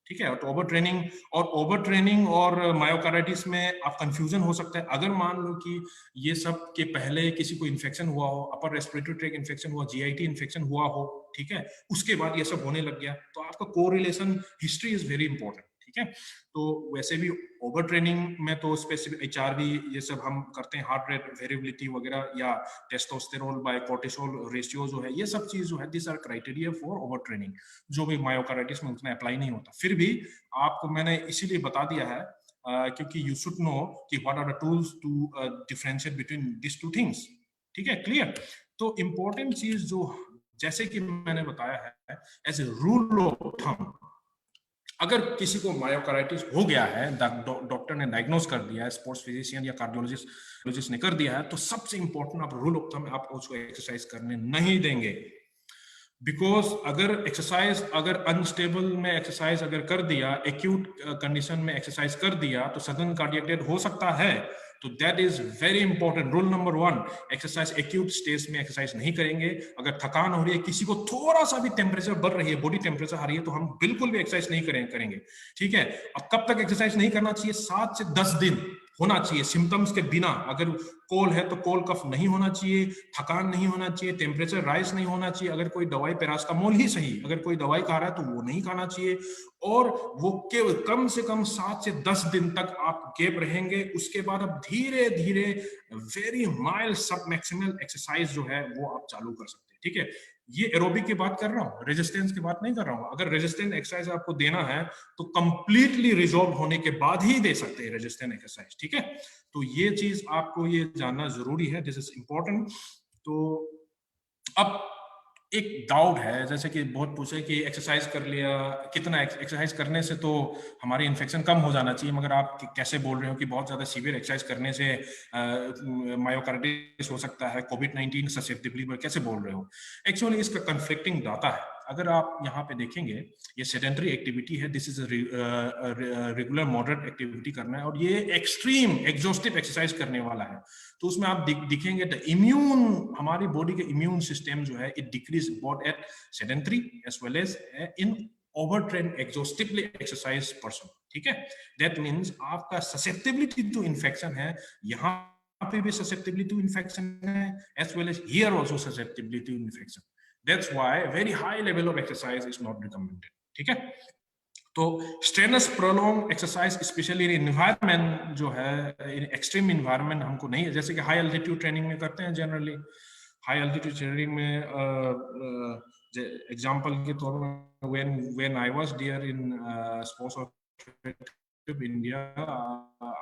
ठीक है। तो ओवर ट्रेनिंग और मायोकार्डाइटिस में आप कंफ्यूजन हो सकता है। अगर मान लो कि ये सब के पहले किसी को इन्फेक्शन हुआ हो, अपर रेस्पिरेटरी ट्रैक्ट इन्फेक्शन हुआ, जीआईटी इन्फेक्शन हुआ हो, ठीक है, उसके बाद ये सब होने लग गया, तो आपका correlation history is very important, ठीक है। तो वैसे भी ओवर ट्रेनिंग में तो स्पेसिफिक एचआरवी ये सब हम करते हैं, हार्ट रेट वेरिएबिलिटी वगैरह, या टेस्टोस्टेरोन बाय कोर्टिसोल रेशियो जो है, ये सब चीज जो है this are criteria for overtraining, जो भी मायोकार्डाइटिस में उतना अप्लाई नहीं होता। फिर भी आपको मैंने इसीलिए बता दिया है क्योंकि यू शुड नो कि what are the tools to differentiate between this two things, ठीक है, क्लियर। तो इंपॉर्टेंट चीज जो जैसे कि मैंने बताया है as a rule of thumb, अगर किसी को मायोकार्डाइटिस हो गया है, डॉक्टर ने डायग्नोज कर दिया है, स्पोर्ट्स फिजिशियन या कार्डियोलॉजिस्ट ने कर दिया है, तो सबसे इंपॉर्टेंट आप रूल ऑफ थंब, आप उसको एक्सरसाइज करने नहीं देंगे। बिकॉज अगर अनस्टेबल में एक्सरसाइज अगर कर दिया, एक्यूट कंडीशन में एक्सरसाइज कर दिया, तो सडन कार्डियक डेथ हो सकता है। तो that is very important rule number 1, exercise acute stage में एक्सरसाइज नहीं करेंगे। अगर थकान हो रही है, किसी को थोड़ा सा भी टेम्परेचर बढ़ रही है, बॉडी टेम्परेचर आ रही है, तो हम बिल्कुल भी एक्सरसाइज नहीं करेंगे, ठीक है। अब कब तक एक्सरसाइज नहीं करना चाहिए? 7 से 10 दिन होना चाहिए सिम्टम्स के बिना। अगर कोल्ड है तो कोल्ड कफ नहीं होना चाहिए, थकान नहीं होना चाहिए, टेम्परेचर राइज नहीं होना चाहिए, अगर कोई दवाई पैरास्टामोल ही सही, अगर कोई दवाई खा रहा है तो वो नहीं खाना चाहिए, और वो केवल कम से कम 7 से 10 दिन तक आप गैप रहेंगे। उसके बाद अब धीरे धीरे वेरी माइल्ड सब मैक्सिमल एक्सरसाइज जो है वो आप चालू कर सकते हैं, ठीक है। ये एरोबिक की बात कर रहा हूँ, रेजिस्टेंस की बात नहीं कर रहा हूँ। अगर रेजिस्टेंस एक्सरसाइज आपको देना है तो कंप्लीटली रिजॉल्व होने के बाद ही दे सकते हैं रेजिस्टेंस एक्सरसाइज, ठीक है। तो ये चीज आपको ये जानना जरूरी है, दिस इज इंपॉर्टेंट। तो अब एक डाउट है, जैसे कि बहुत पूछे कि एक्सरसाइज कर लिया, कितना एक्सरसाइज करने से तो हमारी इन्फेक्शन कम हो जाना चाहिए, मगर आप कैसे बोल रहे हो कि बहुत ज्यादा सीवियर एक्सरसाइज करने से मायोकार्डाइटिस हो सकता है, कोविड-19 ससेप्टिबिलिटी में कैसे बोल रहे हो? एक्चुअली इसका कन्फ्लिक्टिंग डाटा है। अगर आप यहाँ पे देखेंगे, ये सेडेंटरी एक्टिविटी है, this is regular moderate activity करना है, और ये एक्सट्रीम एग्जॉस्टिव एक्सरसाइज करने वाला है। तो उसमें आप दिखेंगे द इम्यून, हमारी बॉडी के इम्यून सिस्टम जो है it decrease both at sedentary as well as in overtrain exhaustively exercise person, ठीक है। दैट मीन्स आपका ससेप्टिबिलिटी टू इन्फेक्शन है, यहाँ पे भी ससेप्टिबिलिटी टू इन्फेक्शन है, as well as here also susceptibility to infection. That's why very high level of exercise is not recommended, ठीक है। तो strenuous prolong exercise specially in environment जो है, एक्सट्रीम एनवायरनमेंट हमको नहीं है, जैसे कि हाई एल्टीट्यूड ट्रेनिंग में करते हैं जनरली। हाई एल्टीट्यूड ट्रेनिंग में एग्जांपल के तौर पर when I was there in sports of India,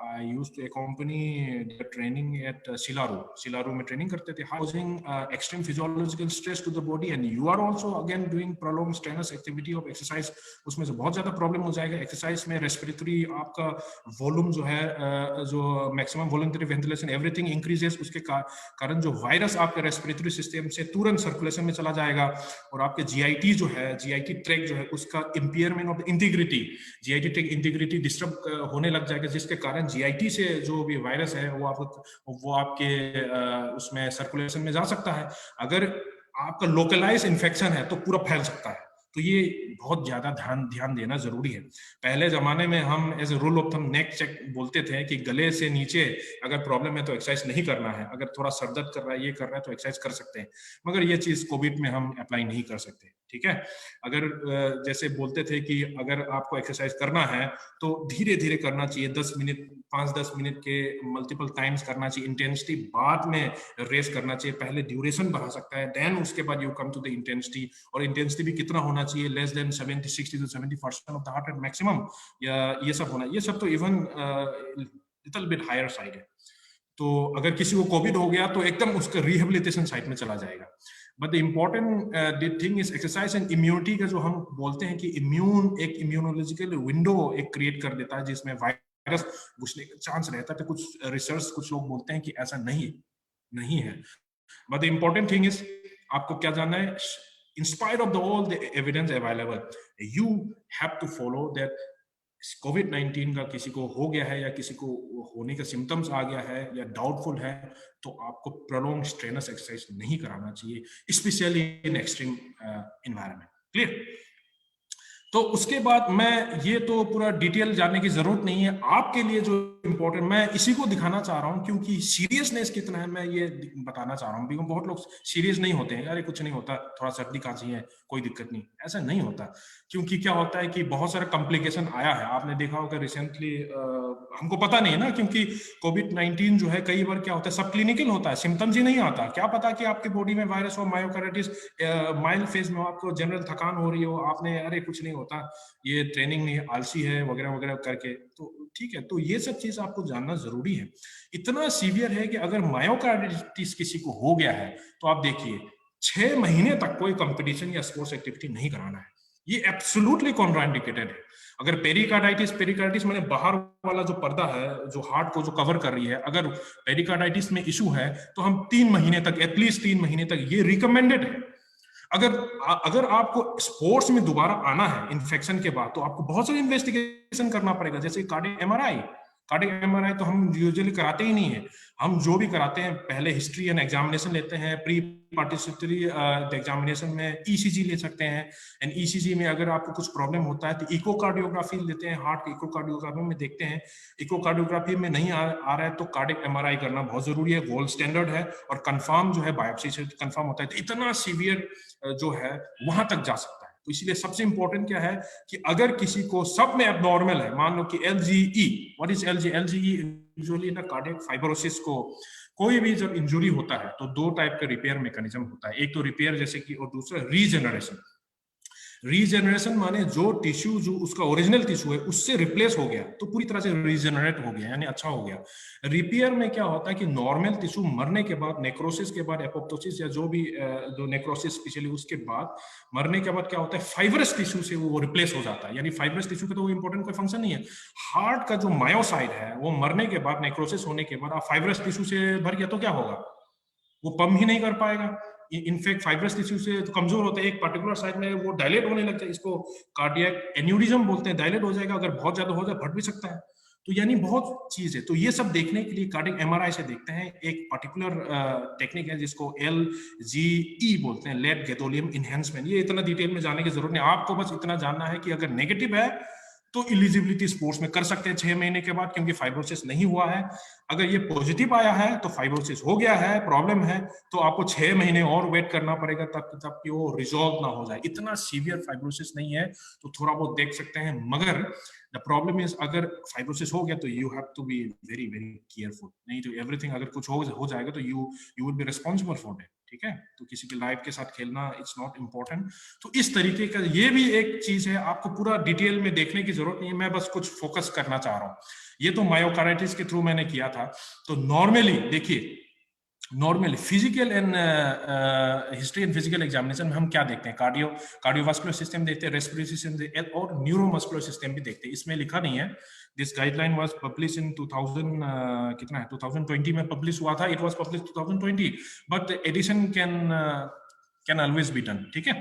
I used to accompany the training at Silaru में ट्रेनिंग करते थे, causing extreme physiological stress to the body, and you are also again doing prolonged strenuous activity of exercise, उसमें से बहुत ज्यादा problem हो जाएगा। Exercise में रेस्पिरेटरी आपका वॉल्यूम जो है, जो maximum voluntary ventilation everything increases, उसके कारण जो वायरस आपके रेस्पिरेटरी सिस्टम से तुरंत सर्कुलेशन में चला जाएगा, और आपके जीआईटी जो है, जीआईटी ट्रैक जो है, उसका impairment of integrity, GIT track integrity disturb होने लग जाएगा, जिसके कारण जीआईटी से जो भी वायरस है वो आपके उसमें सर्कुलेशन में जा सकता है। अगर आपका लोकलाइज इन्फेक्शन है तो पूरा फैल सकता है। तो ये बहुत ज्यादा ध्यान देना जरूरी है। पहले जमाने में हम as a rule of thumb neck check बोलते थे कि गले से नीचे अगर प्रॉब्लम है तो एक्सरसाइज नहीं करना है, अगर थोड़ा सर दर्द कर रहा है, ये कर रहा है तो एक्सरसाइज कर सकते हैं, मगर ये चीज कोविड में हम अप्लाई नहीं कर सकते। ठीक है, अगर जैसे बोलते थे कि अगर आपको एक्सरसाइज करना है तो धीरे धीरे करना चाहिए, 10 मिनट 5-10 मिनट के मल्टीपल टाइम्स करना चाहिए, इंटेंसिटी बाद में रेस करना चाहिए, पहले ड्यूरेशन बढ़ा सकता है, देन उसके बाद you come to the intensity. और इंटेंसिटी भी कितना होना चाहिए, less than 60 to 70% of the heart rate maximum, या ये सब होना, ये सब तो even little bit higher side है। तो अगर किसी को कोविड हो गया तो एकदम उसका रिहेबिलिटेशन साइड में चला जाएगा। But the important thing is exercise and immunity का जो हम बोलते हैं कि एक इम्यूनोलॉजिकल विंडो एक क्रिएट कर देता है जिसमें वायरस घुसने का चांस रहता है। तो कुछ लोग बोलते हैं कि ऐसा नहीं है। But the important thing is आपको क्या जानना है, in spite of all the evidence available, you have to follow that COVID-19 का किसी को हो गया है या किसी को होने का सिम्टम्स आ गया है या डाउटफुल है, तो आपको प्रोलॉन्ग स्ट्रेनस एक्सरसाइज नहीं कराना चाहिए, specially in extreme environment. Clear? तो उसके बाद मैं ये तो पूरा डिटेल जानने की जरूरत नहीं है, आपके लिए जो इम्पोर्टेंट मैं इसी को दिखाना चाह रहा हूँ, क्योंकि सीरियसनेस कितना है मैं ये बताना चाह रहा हूँ। बिकॉज बहुत लोग सीरियस नहीं होते हैं, अरे कुछ नहीं होता, थोड़ा सर्दी खांसी है, कोई दिक्कत नहीं, ऐसा नहीं होता। क्योंकि क्या होता है कि बहुत सारा कॉम्प्लिकेशन आया है, आपने देखा होगा रिसेंटली, हमको पता नहीं है ना, क्योंकि कोविड-19 जो है कई बार क्या होता है सब क्लिनिकल होता है, सिम्टम्स ही नहीं आता, क्या पता कि आपकी बॉडी में वायरस हो, मायोकार्डिटिस माइल्ड फेज में आपको जनरल थकान हो रही हो, आपने अरे कुछ नहीं होता, ये ट्रेनिंग नहीं, आलसी है वगैरह वगैरह करके, तो ठीक है। तो ये सब चीज आपको जानना जरूरी है। इतना सीवियर है कि अगर मायोकार्डिटिस किसी को हो गया है तो आप देखिए 6 महीने तक कोई कंपटीशन या स्पोर्ट्स एक्टिविटी नहीं कराना है, ये एब्सोल्युटली कॉन्ट्राइंडिकेटेड है। अगर पेरिकार्डाइटिस माने बाहर वाला जो पर्दा है जो हार्ट को जो कवर कर रही है, अगर पेरिकार्डाइटिस में इशू है तो हम 3 महीने तक, एटलीस्ट 3 महीने तक ये रिकमेंडेड है। अगर आपको स्पोर्ट्स में दोबारा आना है इन्फेक्शन के बाद, तो आपको बहुत सारी इन्वेस्टिगेशन करना पड़ेगा, जैसे कार्डियक एमआरआई तो हम यूजुअली कराते ही नहीं है। हम जो भी कराते हैं पहले हिस्ट्री एंड एग्जामिनेशन लेते हैं, प्री पार्टिसिपेटरी एग्जामिनेशन में ईसीजी ले सकते हैं, एंड ईसीजी में अगर आपको कुछ प्रॉब्लम होता है तो इकोकार्डियोग्राफी लेते हैं, हार्ट की इकोकार्डियोग्राफी में देखते हैं। इकोकार्डियोग्राफी में नहीं आ रहा है तो कार्डियक एमआरआई करना बहुत जरूरी है, गोल्ड स्टैंडर्ड है, और कंफर्म जो है बायोप्सी से कंफर्म होता है, तो इतना सीवियर जो है वहां तक जा सकता है। तो इसीलिए सबसे इंपॉर्टेंट क्या है कि अगर किसी को सब में एबनॉर्मल है, मान लो कि एलजीई, व्हाट इज एलजीई? यूजुअली ना कार्डियक फाइब्रोसिस को कोई भी जब इंजुरी होता है तो 2 टाइप का रिपेयर मैकेनिज्म होता है, एक तो रिपेयर जैसे कि, और दूसरा रीजनरेशन माने जो टिश्यू जो उसका ओरिजिनल टिश्यू है उससे रिप्लेस हो गया तो पूरी तरह से रीजनरेट हो गया, यानी अच्छा हो गया। रिपेयर में क्या होता है कि नॉर्मल टिश्यू मरने के बाद, नेक्रोसिस के बाद, एपोप्टोसिस या जो भी जो नेक्रोसिस स्पेशली उसके बाद मरने के बाद क्या होता है, फाइब्रस टिश्यू से वो रिप्लेस हो जाता है। यानी फाइब्रस टिश्यू का तो वो इंपॉर्टेंट कोई फंक्शन नहीं है। हार्ट का जो मायोसाइट है वो मरने के बाद, नेक्रोसिस होने के बाद आप फाइब्रस टिश्यू से भर गया तो क्या होगा, वो पंप ही नहीं कर पाएगा। इनफैक्ट फाइब्रस टिश्यू से तो कमजोर होता है, एक पर्टिकुलर साइड में वो डायलेट होने लगता है, इसको कार्डियक एन्यूरिज्म बोलते हैं, डायलेट हो जाएगा, अगर बहुत ज्यादा हो जाए फट भी सकता है। तो यानी बहुत चीज है। तो ये सब देखने के लिए कार्डियक एमआरआई से देखते हैं। एक पर्टिकुलर टेक्निक है जिसको LGE बोलते हैं, लेट गैडोलियम इनहेंसमेंट। ये इतना डिटेल में जाने की जरूरत नहीं, आपको बस इतना जानना है कि अगर नेगेटिव है तो इलिजिबिलिटी स्पोर्ट्स में कर सकते हैं 6 महीने के बाद, क्योंकि फाइब्रोसिस नहीं हुआ है। अगर ये पॉजिटिव आया है तो फाइब्रोसिस हो गया है, प्रॉब्लम है, तो आपको 6 महीने और वेट करना पड़ेगा तब कि वो रिजॉल्व ना हो जाए। इतना सीवियर फाइब्रोसिस नहीं है तो थोड़ा बहुत देख सकते हैं, मगर द प्रॉब्लम इज अगर फाइब्रोसिस हो गया तो you have to be very very careful, नहीं तो एवरीथिंग अगर कुछ हो जाएगा तो you will be responsible for it. ठीक है, तो किसी की लाइफ के साथ खेलना इट्स नॉट इम्पोर्टेंट। तो इस तरीके का ये भी एक चीज है, आपको पूरा डिटेल में देखने की जरूरत नहीं है, मैं बस कुछ फोकस करना चाह रहा हूँ। ये तो मायोकार्डिटिस के थ्रू मैंने किया था। तो नॉर्मली देखिए, normally physical and history and physical examination में हम क्या देखते हैं, कार्डियोवास्कुलर सिस्टम देखते हैं, रेस्पिरेटरी सिस्टम और न्यूरोमस्कुलर सिस्टम भी देखते हैं। इसमें लिखा नहीं है, this guideline was publish in 2020 में पब्लिश हुआ था, it was publish 2020, but addition can always be done. ठीक है,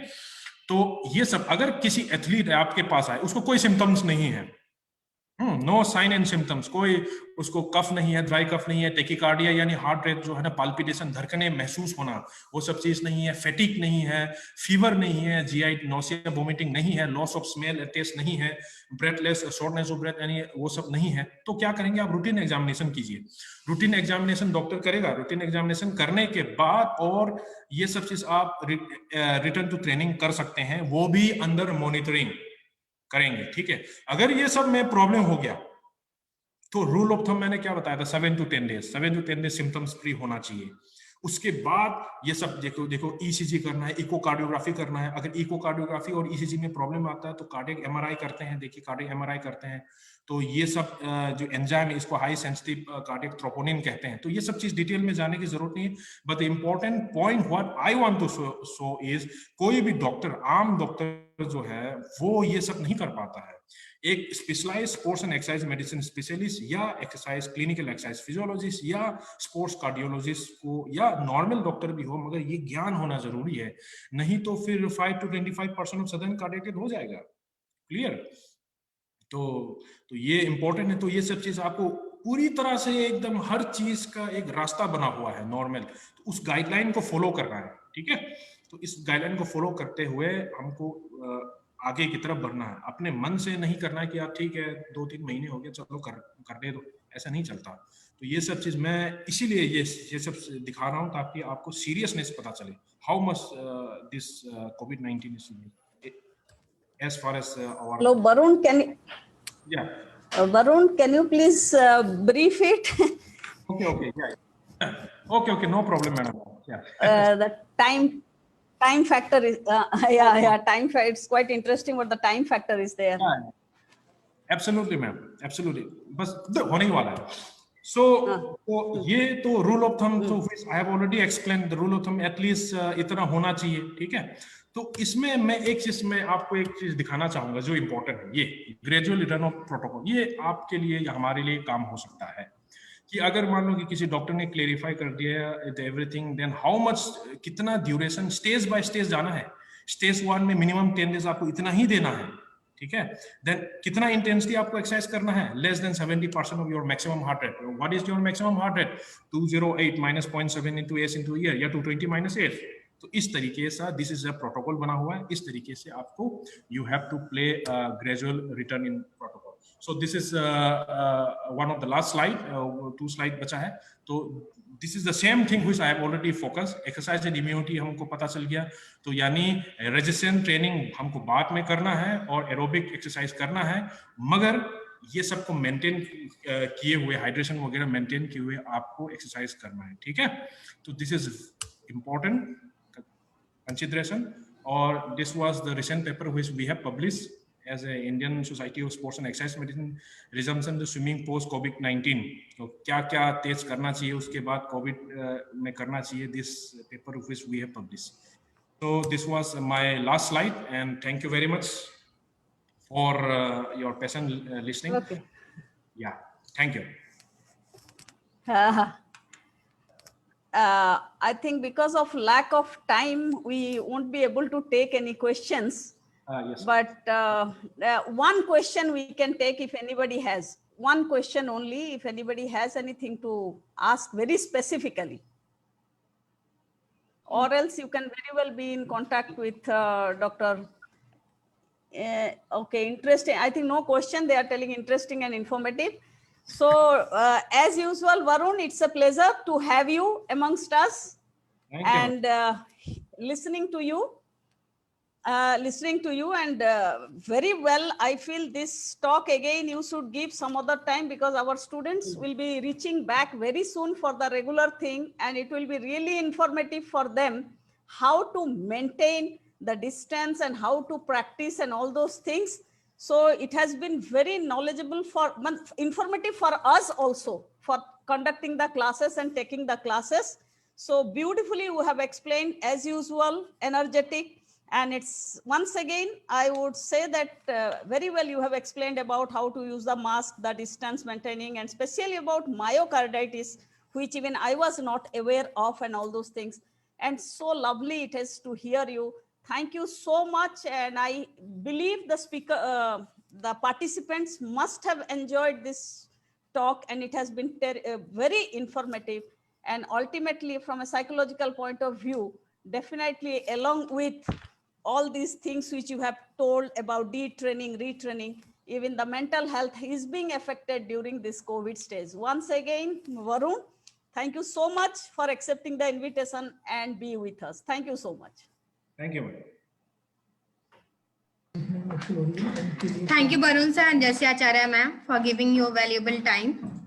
तो ये सब अगर किसी एथलीट आपके पास आए, उसको कोई सिम्टम्स नहीं है, नो साइन एंड सिम्टम्स, कोई उसको कफ नहीं है, ड्राई कफ नहीं है, टेकिकार्डिया यानी हार्ट रेट जो है ना, पाल्पिटेशन, धड़कने महसूस होना, वो सब चीज नहीं है, फेटिक नहीं है, फीवर नहीं है, जीआई नोसिया वोमिटिंग नहीं है, लॉस ऑफ स्मेल टेस्ट नहीं है, ब्रेथलेस, शॉर्टनेस ऑफ ब्रेथ यानी वो सब नहीं है, तो क्या करेंगे आप? रूटीन एग्जामिनेशन कीजिए। रूटीन एग्जामिनेशन डॉक्टर करेगा। रूटीन एग्जामिनेशन करने के बाद और ये सब चीज आप रिटर्न टू ट्रेनिंग कर सकते हैं, वो भी अंडर मॉनिटरिंग करेंगे, ठीक है। अगर ये सब में प्रॉब्लम हो गया तो रूल ऑफ थंब मैंने क्या बताया था, 7 to 10 days, 7 to 10 days symptoms free होना चाहिए। उसके बाद ये सब देखो ईसीजी करना है, इकोकार्डियोग्राफी करना है। अगर इकोकार्डियोग्राफी और ईसीजी में प्रॉब्लम आता है तो कार्डियक एमआरआई करते हैं। देखिए कार्डियक एमआरआई करते हैं तो ये सब जो एंजाइम है इसको हाई सेंसिटिव कार्डियक थ्रोपोनिन कहते हैं। तो ये सब चीज डिटेल में जाने की जरूरत नहीं है, but important point what I want to show is, कोई भी डॉक्टर, आम डॉक्टर जो है वो ये सब नहीं कर पाता है। एक specialise sports and exercise medicine specialist या एक्सरसाइज क्लिनिकल एक्सरसाइज फिजियोलॉजिस्ट या स्पोर्ट्स कार्डियोलॉजिस्ट को या नॉर्मल डॉक्टर भी हो, मगर ये ज्ञान होना जरूरी है, नहीं तो फिर 5 to 25% of sudden cardiac death हो जाएगा। क्लियर? तो ये इंपॉर्टेंट है। तो ये सब चीज आपको पूरी तरह से एकदम हर चीज का एक रास्ता बना हुआ है नॉर्मल, तो उस गाइडलाइन को फॉलो करना है, ठीक है। तो इस गाइडलाइन को फॉलो करते हुए हमको आगे की तरफ बढ़ना है। अपने मन से नहीं करना है कि यार ठीक है 2-3 महीने हो गए चलो करने दो, ऐसा नहीं चलता। तो ये सब चीज मैं इसीलिए ये सब दिखा रहा हूँ ताकि आपको सीरियसनेस पता चले, how much this COVID-19 is as far as our. Hello, Varun. Yeah. Varun, can you please brief it? Okay. Yeah. Okay. No problem, madam. Yeah. The time factor is time factor. It's quite interesting what the time factor is there. Yeah. Absolutely, ma'am. Absolutely. बस होने ही वाला है. So ये तो rule of thumb तो which I have already explained. The rule of thumb at least इतना होना चाहिए, ठीक है। तो इसमें मैं एक चीज में आपको एक चीज दिखाना चाहूंगा जो इंपॉर्टेंट है, ये ग्रेजुअल रिटर्न ऑफ प्रोटोकॉल। ये आपके लिए या हमारे लिए काम हो सकता है कि अगर मान लो कि किसी डॉक्टर ने क्लेरिफाई कर दिया एवरीथिंग, देन हाउ मच, कितना ड्यूरेशन, स्टेज बाय स्टेज जाना है। स्टेज 1 में मिनिमम 10 डेज आपको इतना ही देना है, ठीक है। देन कितना इंटेंसिटी आपको एक्सरसाइज करना है, less than 70% of your maximum heart rate. What is your maximum heart rate? 208 - 0.7 into S into year या 220 - 8। तो इस तरीके से दिस इज अ प्रोटोकॉल बना हुआ है, इस तरीके से आपको you have to play gradual return in protocol. So this is one of the last slide, 2 slide बचा है। तो this is the same thing which I have already focus. Exercise and immunity हमको पता चल गया, तो यानी रेजिस्टेंस ट्रेनिंग हमको बाद में करना है और एरोबिक एक्सरसाइज करना है, मगर ये सबको मेंटेन किए हुए, हाइड्रेशन वगैरह मेंटेन किए हुए आपको एक्सरसाइज करना है, ठीक है। तो this is important consideration, or this was the recent paper which we have published as a Indian Society of Sports and Exercise Medicine, resumption to swimming post COVID-19। तो क्या क्या तेज करना चाहिए उसके बाद कोविड में करना चाहिए, this paper which we have published। So this was my last slide, and thank you very much for your patient listening। Okay. Yeah, thank you। I think because of lack of time, we won't be able to take any questions. Yes. But one question we can take if anybody has. One question only if anybody has anything to ask very specifically. Or else you can very well be in contact with Dr. Okay, interesting. I think no question. They are telling interesting and informative. So as usual, Varun, it's a pleasure to have you amongst us. Thank you. And listening to you and very well. I feel this talk again you should give some other time, because our students will be reaching back very soon for the regular thing, and it will be really informative for them how to maintain the distance and how to practice and all those things. So it has been very knowledgeable informative for us also for conducting the classes and taking the classes. So beautifully you have explained as usual, energetic. And it's once again, I would say that very well you have explained about how to use the mask, the distance maintaining, and especially about myocarditis, which even I was not aware of, and all those things. And so lovely it is to hear you. Thank you so much. And I believe the speaker, the participants must have enjoyed this talk, and it has been very informative. And ultimately, from a psychological point of view, definitely along with all these things which you have told about detraining, retraining, even the mental health is being affected during this COVID stage. Once again, Varun, thank you so much for accepting the invitation and be with us. Thank you so much. Thank you, ma'am. Thank you, Barun sir and Jasya Acharya ma'am, for giving your valuable time.